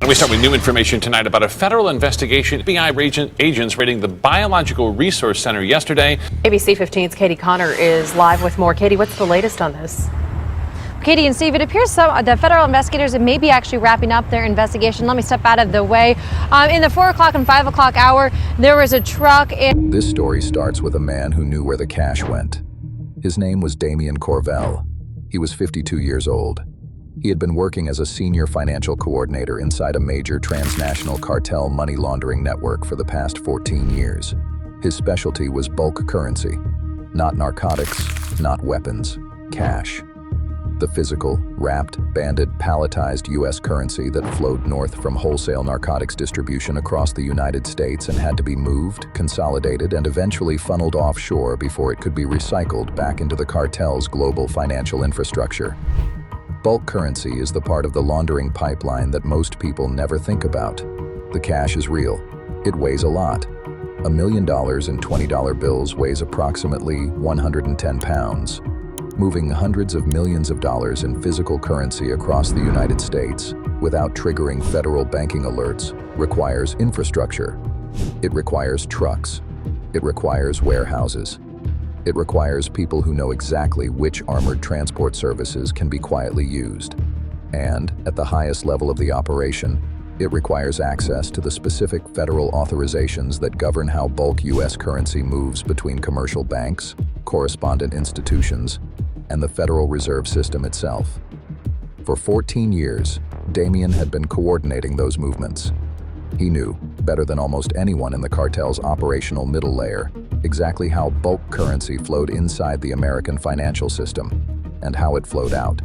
We start with new information tonight about a federal investigation. FBI agents raiding the Biological Resource Center yesterday. ABC 15's Katie Connor is live with more. Katie, what's the latest on this? Katie and Steve, it appears the federal investigators may be actually wrapping up their investigation. Let me step out of the way. In the 4 o'clock and 5 o'clock hour, there was a truck. This story starts with a man who knew where the cash went. His name was Damian Corvell. He was 52 years old. He had been working as a senior financial coordinator inside a major transnational cartel money laundering network for the past 14 years. His specialty was bulk currency. Not narcotics, not weapons, cash. The physical, wrapped, banded, palletized U.S. currency that flowed north from wholesale narcotics distribution across the United States and had to be moved, consolidated, and eventually funneled offshore before it could be recycled back into the cartel's global financial infrastructure. Bulk currency is the part of the laundering pipeline that most people never think about. The cash is real. It weighs a lot. $1 million in $20 bills weighs approximately 110 pounds. Moving hundreds of millions of dollars in physical currency across the United States without triggering federal banking alerts requires infrastructure. It requires trucks. It requires warehouses. It requires people who know exactly which armored transport services can be quietly used. And, at the highest level of the operation, it requires access to the specific federal authorizations that govern how bulk U.S. currency moves between commercial banks, correspondent institutions, and the Federal Reserve System itself. For 14 years, Damian had been coordinating those movements. He knew, better than almost anyone in the cartel's operational middle layer, exactly how bulk currency flowed inside the American financial system and how it flowed out.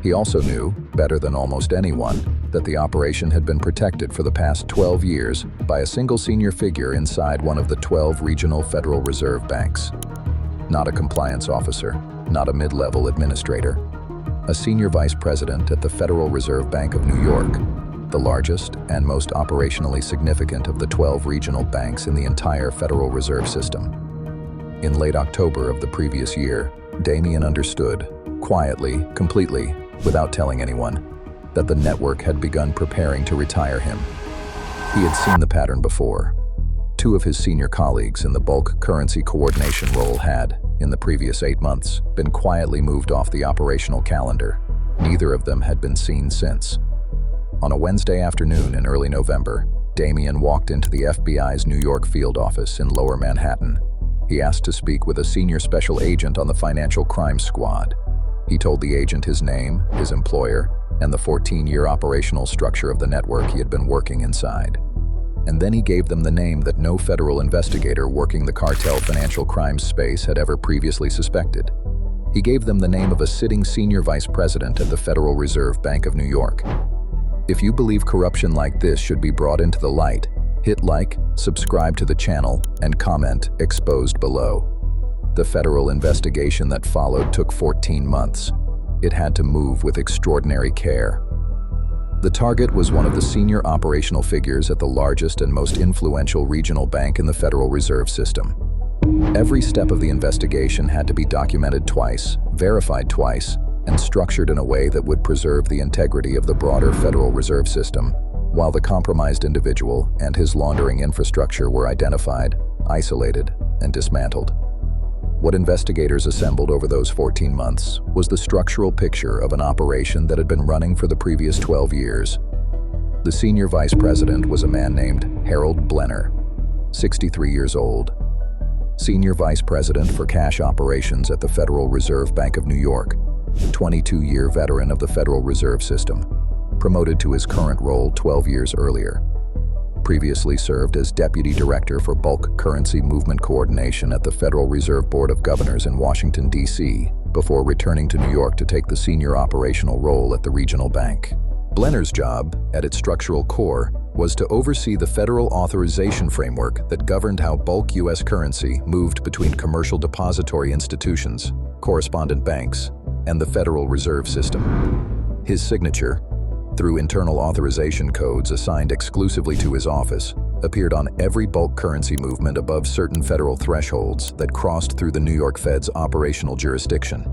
He also knew, better than almost anyone, that the operation had been protected for the past 12 years by a single senior figure inside one of the 12 regional Federal Reserve banks. Not a compliance officer, not a mid-level administrator. A senior vice president at the Federal Reserve Bank of New York, the largest and most operationally significant of the 12 regional banks in the entire Federal Reserve System. In late October of the previous year, Damian understood, quietly, completely, without telling anyone, that the network had begun preparing to retire him. He had seen the pattern before. Two of his senior colleagues in the bulk currency coordination role had, in the previous 8 months, been quietly moved off the operational calendar. Neither of them had been seen since. On a Wednesday afternoon in early November, Damian walked into the FBI's New York field office in Lower Manhattan. He asked to speak with a senior special agent on the Financial Crime Squad. He told the agent his name, his employer, and the 14-year operational structure of the network he had been working inside. And then he gave them the name that no federal investigator working the cartel financial crimes space had ever previously suspected. He gave them the name of a sitting senior vice president at the Federal Reserve Bank of New York. If you believe corruption like this should be brought into the light, hit like, subscribe to the channel, and comment "exposed" below. The federal investigation that followed took 14 months. It had to move with extraordinary care. The target was one of the senior operational figures at the largest and most influential regional bank in the Federal Reserve System. Every step of the investigation had to be documented twice, verified twice, and structured in a way that would preserve the integrity of the broader Federal Reserve System, while the compromised individual and his laundering infrastructure were identified, isolated, and dismantled. What investigators assembled over those 14 months was the structural picture of an operation that had been running for the previous 12 years. The senior vice president was a man named Harold Blenner, 63 years old, senior vice president for cash operations at the Federal Reserve Bank of New York, 22-year veteran of the Federal Reserve System, promoted to his current role 12 years earlier. Previously served as Deputy Director for Bulk Currency Movement Coordination at the Federal Reserve Board of Governors in Washington, D.C., before returning to New York to take the senior operational role at the regional bank. Blenner's job, at its structural core, was to oversee the federal authorization framework that governed how bulk U.S. currency moved between commercial depository institutions, correspondent banks, and the Federal Reserve System. His signature, through internal authorization codes assigned exclusively to his office, appeared on every bulk currency movement above certain federal thresholds that crossed through the New York Fed's operational jurisdiction.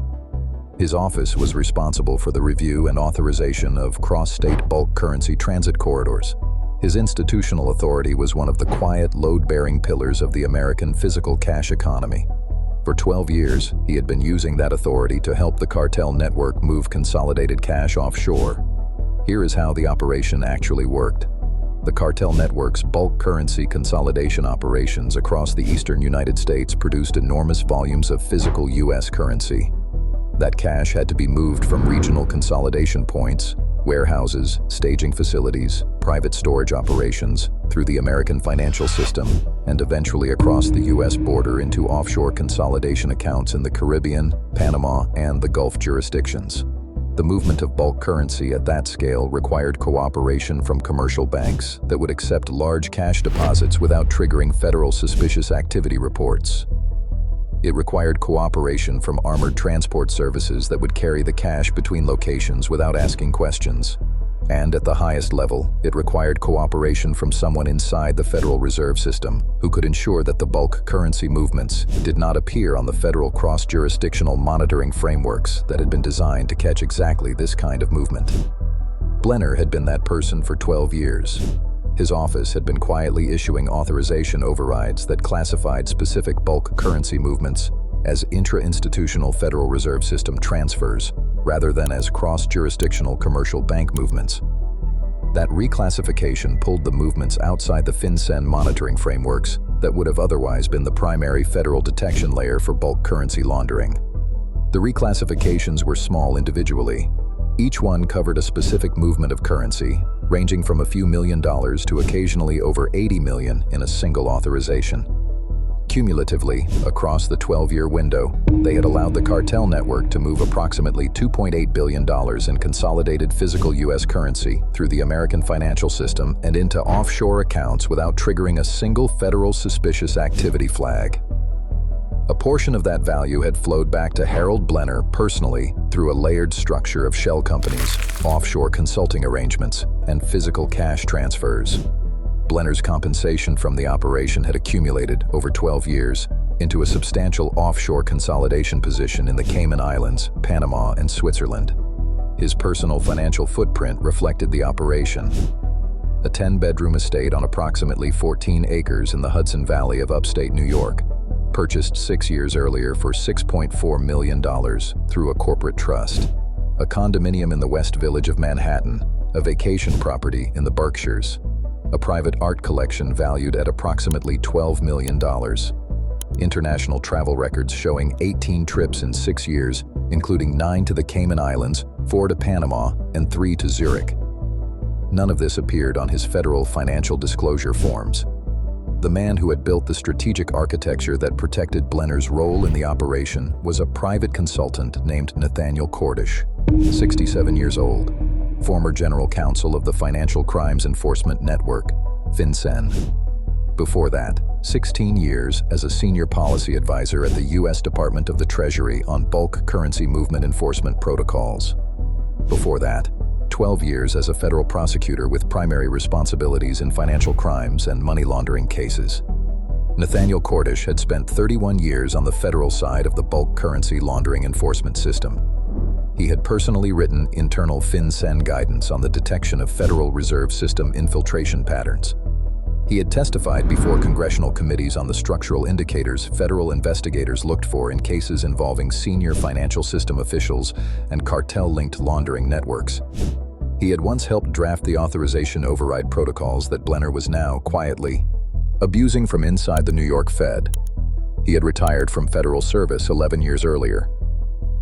His office was responsible for the review and authorization of cross-state bulk currency transit corridors. His institutional authority was one of the quiet, load-bearing pillars of the American physical cash economy. For 12 years, he had been using that authority to help the cartel network move consolidated cash offshore. Here is how the operation actually worked. The cartel network's bulk currency consolidation operations across the eastern United States produced enormous volumes of physical U.S. currency. That cash had to be moved from regional consolidation points, warehouses, staging facilities, private storage operations, through the American financial system, and eventually across the U.S. border into offshore consolidation accounts in the Caribbean, Panama, and the Gulf jurisdictions. The movement of bulk currency at that scale required cooperation from commercial banks that would accept large cash deposits without triggering federal suspicious activity reports. It required cooperation from armored transport services that would carry the cash between locations without asking questions. And at the highest level, it required cooperation from someone inside the Federal Reserve System who could ensure that the bulk currency movements did not appear on the federal cross-jurisdictional monitoring frameworks that had been designed to catch exactly this kind of movement. Blenner had been that person for 12 years. His office had been quietly issuing authorization overrides that classified specific bulk currency movements as intra-institutional Federal Reserve System transfers rather than as cross-jurisdictional commercial bank movements. That reclassification pulled the movements outside the FinCEN monitoring frameworks that would have otherwise been the primary federal detection layer for bulk currency laundering. The reclassifications were small individually. Each one covered a specific movement of currency, ranging from a few $1 million to occasionally over $80 million in a single authorization. Cumulatively, across the 12-year window, they had allowed the cartel network to move approximately $2.8 billion in consolidated physical U.S. currency through the American financial system and into offshore accounts without triggering a single federal suspicious activity flag. A portion of that value had flowed back to Harold Blenner personally through a layered structure of shell companies, offshore consulting arrangements, and physical cash transfers. Blenner's compensation from the operation had accumulated over 12 years into a substantial offshore consolidation position in the Cayman Islands, Panama, and Switzerland. His personal financial footprint reflected the operation. A 10-bedroom estate on approximately 14 acres in the Hudson Valley of upstate New York, purchased 6 years earlier for $6.4 million through a corporate trust. A condominium in the West Village of Manhattan, a vacation property in the Berkshires, a private art collection valued at approximately $12 million. International travel records showing 18 trips in 6 years, including 9 to the Cayman Islands, 4 to Panama, and 3 to Zurich. None of this appeared on his federal financial disclosure forms. The man who had built the strategic architecture that protected Blenner's role in the operation was a private consultant named Nathaniel Cordish, 67 years old, former general counsel of the Financial Crimes Enforcement Network, FinCEN. Before that, 16 years as a senior policy advisor at the U.S. Department of the Treasury on bulk currency movement enforcement protocols. Before that, 12 years as a federal prosecutor with primary responsibilities in financial crimes and money laundering cases. Nathaniel Cordish had spent 31 years on the federal side of the bulk currency laundering enforcement system. He had personally written internal FinCEN guidance on the detection of Federal Reserve System infiltration patterns. He had testified before congressional committees on the structural indicators federal investigators looked for in cases involving senior financial system officials and cartel-linked laundering networks. He had once helped draft the authorization override protocols that Blenner was now, quietly, abusing from inside the New York Fed. He had retired from federal service 11 years earlier.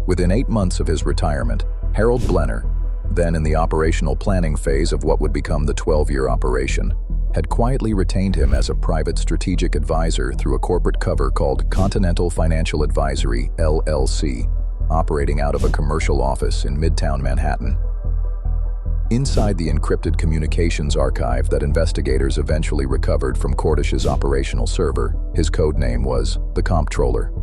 Within 8 months of his retirement, Harold Blenner, then in the operational planning phase of what would become the 12-year operation, had quietly retained him as a private strategic advisor through a corporate cover called Continental Financial Advisory, LLC, operating out of a commercial office in Midtown Manhattan. Inside the encrypted communications archive that investigators eventually recovered from Cordish's operational server, his code name was the Comptroller.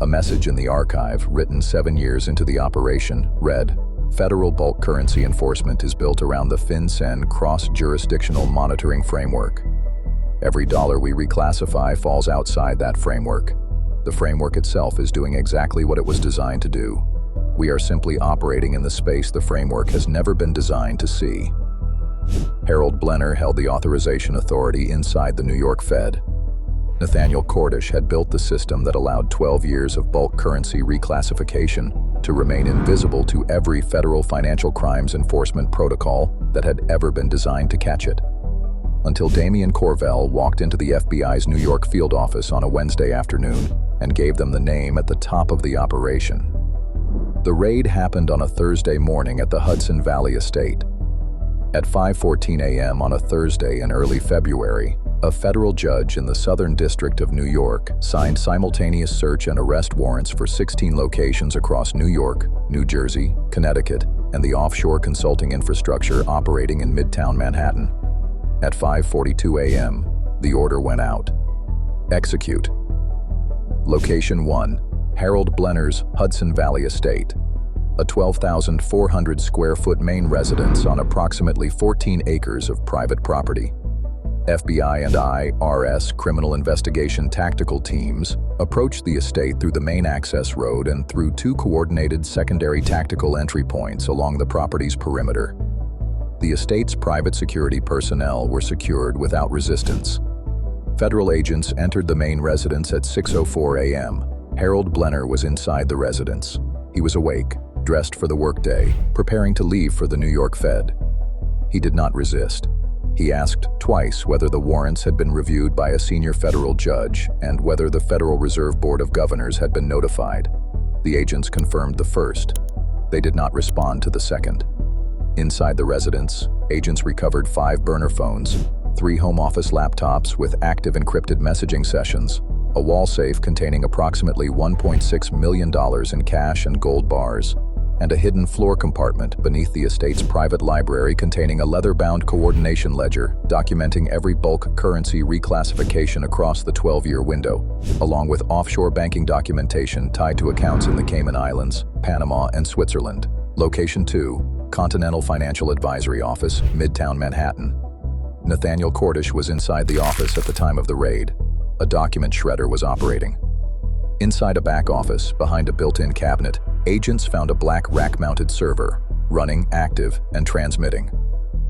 A message in the archive, written 7 years into the operation, read, "Federal bulk currency enforcement is built around the FinCEN cross-jurisdictional monitoring framework. Every dollar we reclassify falls outside that framework. The framework itself is doing exactly what it was designed to do. We are simply operating in the space the framework has never been designed to see. Harold Blenner held the authorization authority inside the New York Fed. Nathaniel Cordish had built the system that allowed 12 years of bulk currency reclassification to remain invisible to every federal financial crimes enforcement protocol that had ever been designed to catch it. Until Damian Corvell walked into the FBI's New York field office on a Wednesday afternoon and gave them the name at the top of the operation. The raid happened on a Thursday morning at the Hudson Valley estate. At 5:14 a.m. on a Thursday in early February, a federal judge in the Southern District of New York signed simultaneous search and arrest warrants for 16 locations across New York, New Jersey, Connecticut, and the offshore consulting infrastructure operating in Midtown Manhattan. At 5:42 a.m., the order went out. Execute. Location 1, Harold Blenner's Hudson Valley Estate, a 12,400 square foot main residence on approximately 14 acres of private property. FBI and IRS criminal investigation tactical teams approached the estate through the main access road and through 2 coordinated secondary tactical entry points along the property's perimeter. The estate's private security personnel were secured without resistance. Federal agents entered the main residence at 6:04 a.m. Harold Blenner was inside the residence. He was awake, dressed for the workday, preparing to leave for the New York Fed. He did not resist. He asked twice whether the warrants had been reviewed by a senior federal judge and whether the Federal Reserve Board of Governors had been notified. The agents confirmed the first. They did not respond to the second. Inside the residence, agents recovered 5 burner phones, 3 home office laptops with active encrypted messaging sessions, a wall safe containing approximately $1.6 million in cash and gold bars, and a hidden floor compartment beneath the estate's private library containing a leather-bound coordination ledger documenting every bulk currency reclassification across the 12-year window, along with offshore banking documentation tied to accounts in the Cayman Islands, Panama, and Switzerland. Location 2, Continental Financial Advisory Office, Midtown Manhattan. Nathaniel Cordish was inside the office at the time of the raid. A document shredder was operating. Inside a back office, behind a built-in cabinet, agents found a black rack-mounted server, running, active, and transmitting.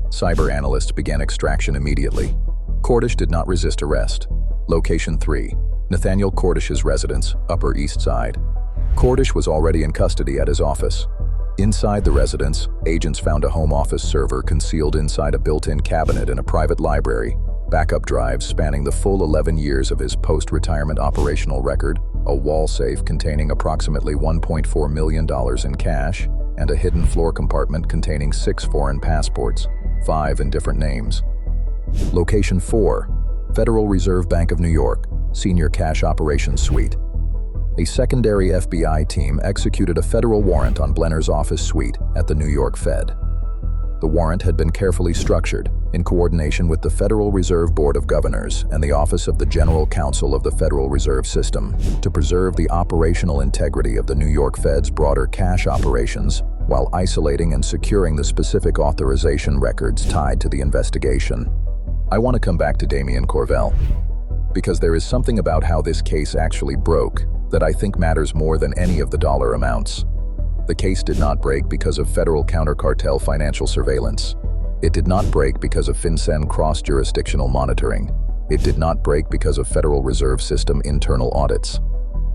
Cyber analysts began extraction immediately. Cordish did not resist arrest. Location 3, Nathaniel Cordish's residence, Upper East Side. Cordish was already in custody at his office. Inside the residence, agents found a home office server concealed inside a built-in cabinet in a private library, backup drives spanning the full 11 years of his post-retirement operational record, a wall safe containing approximately $1.4 million in cash, and a hidden floor compartment containing 6 foreign passports, 5 in different names. Location 4, Federal Reserve Bank of New York, Senior Cash Operations Suite. A secondary FBI team executed a federal warrant on Blenner's office suite at the New York Fed. The warrant had been carefully structured in coordination with the Federal Reserve Board of Governors and the Office of the General Counsel of the Federal Reserve System to preserve the operational integrity of the New York Fed's broader cash operations while isolating and securing the specific authorization records tied to the investigation. I want to come back to Damian Corvell, because there is something about how this case actually broke that I think matters more than any of the dollar amounts. The case did not break because of federal counter-cartel financial surveillance. It did not break because of FinCEN cross-jurisdictional monitoring. It did not break because of Federal Reserve System internal audits.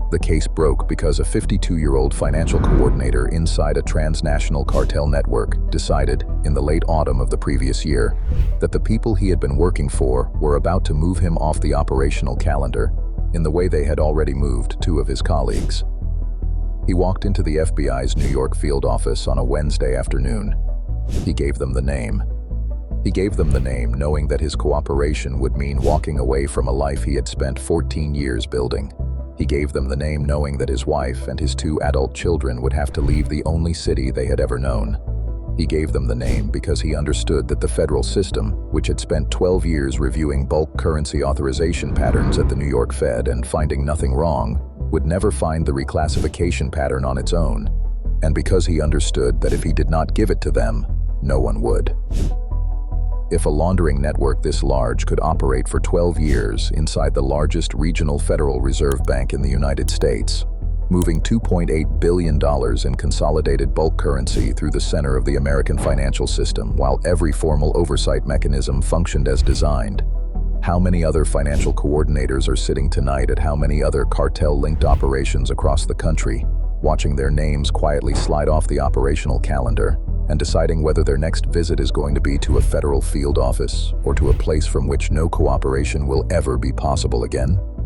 The case broke because a 52-year-old financial coordinator inside a transnational cartel network decided, in the late autumn of the previous year, that the people he had been working for were about to move him off the operational calendar in the way they had already moved 2 of his colleagues. He walked into the FBI's New York field office on a Wednesday afternoon. He gave them the name. He gave them the name knowing that his cooperation would mean walking away from a life he had spent 14 years building. He gave them the name knowing that his wife and his 2 adult children would have to leave the only city they had ever known. He gave them the name because he understood that the federal system, which had spent 12 years reviewing bulk currency authorization patterns at the New York Fed and finding nothing wrong, would never find the reclassification pattern on its own, and because he understood that if he did not give it to them, no one would. If a laundering network this large could operate for 12 years inside the largest regional Federal Reserve Bank in the United States, moving $2.8 billion in consolidated bulk currency through the center of the American financial system while every formal oversight mechanism functioned as designed. How many other financial coordinators are sitting tonight at how many other cartel-linked operations across the country, watching their names quietly slide off the operational calendar and deciding whether their next visit is going to be to a federal field office or to a place from which no cooperation will ever be possible again?